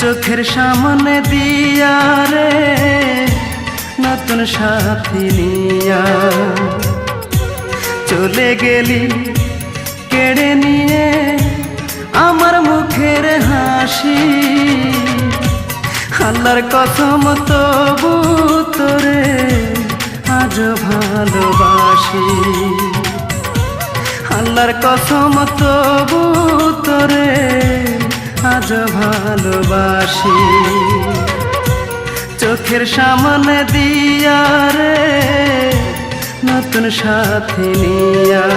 চোখের সামনে দিয়া রে নতুন সাথী নিয়া চলে গেলি কেড়ে নিয়ে আমার মুখের হাসি। আল্লাহর কসম তবু তোরে আজ ভালোবাসি। আল্লাহর কসম তবু তোরে আজ ভালোবাসি। চোখের সামনে দিয়া রে নতুন সাথী নিয়া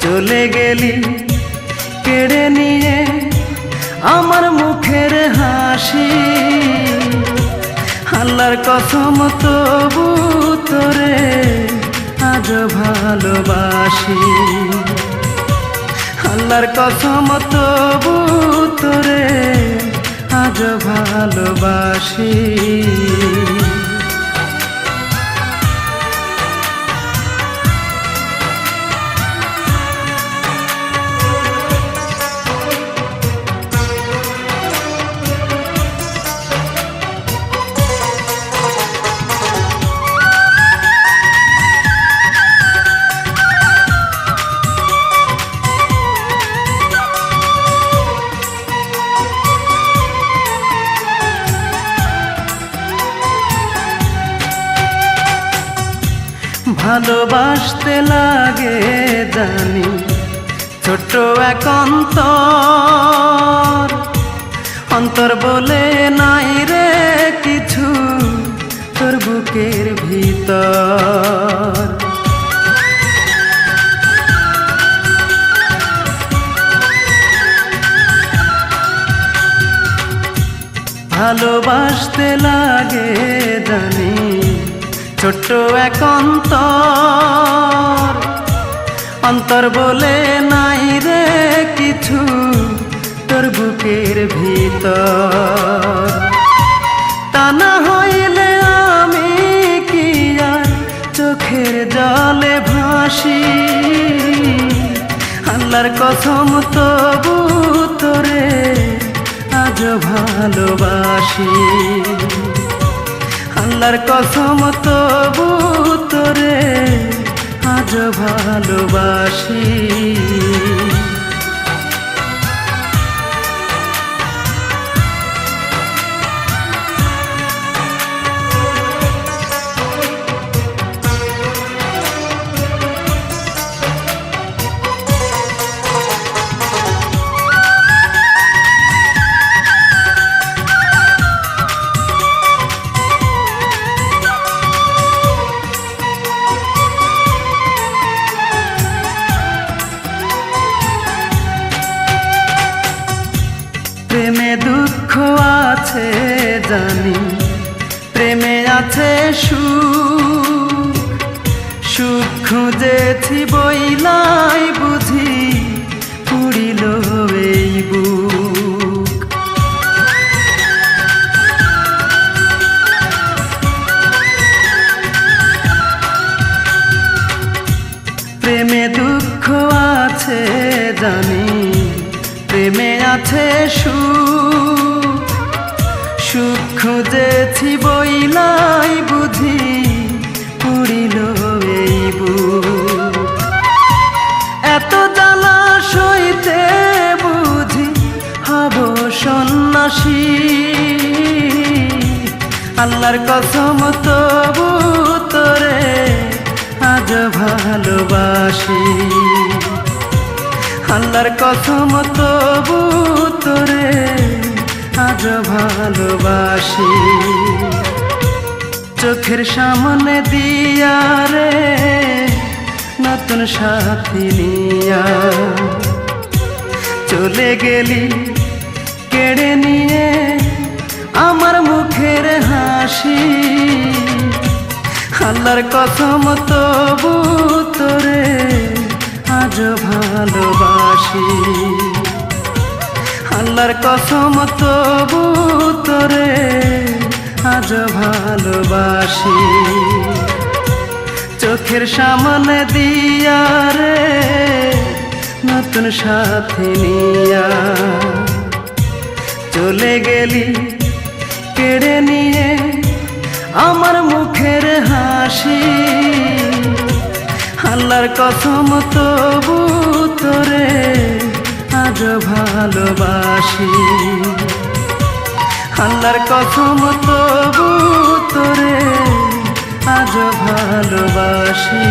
চলে গেলি কেড়ে নিয়ে আমার মুখের হাসি। আল্লাহর কসম তবু তোরে আজ ভালোবাসি। আল্লাহর কসম তবু তোরে আজ ভালোবাসি। ভালোবাসতে লাগে জানি ছোট্ট এক অন্তর, অন্তর বলে নাই রে কিছু তোর বুকের ভিতর। ভালোবাসতে লাগে জানি ছোট্ট এক অন্তর, অন্তর বলে নাই রে কিছু তোর বুকের ভিতর। তা না হইলে আমি কি আর চোখের জলে ভাসি। আল্লাহর কসম তবু তোরে আজ ভালোবাসি। আল্লাহর কসম তবু তোরে আজ ভালোবাসি। প্রেমে দুঃখ আছে জানি, প্রেমে আছে সুখ, সুখ খুঁজেছি বইলাই বুঝি পুরিল এই বুক। প্রেমে দুঃখ আছে জানি, প্রেমে আছে সুখ, সুখ খুঁজেছি বইলাই বুঝি পুরিল এই বুক। এত জ্বালা সইতে বুঝি হব সন্ন্যাসী। আল্লাহর কসম তবু তোরে আজ ভালোবাসি। আল্লাহর কসম তবু তোরে আজ ভালোবাসি। চোখের সামনে দিয়া রে নতুন সাথী নিয়া চলে গেলি কেড়ে নিয়ে আমার মুখের হাসি। আল্লাহর কসম তবু তোরে আজ ভালোবাসি। আল্লাহর কসম তবু তোরে আজ ভালোবাসি। চোখের সামনে দিয়া রে নতুন সাথী নিয়া চলে গেলি কেড়ে নিয়ে আমার মুখের হাসি। আল্লাহর কসম তবু তোরে আজ ভালোবাসি। আল্লাহর কসম তবু তোরে আজ ভালোবাসি।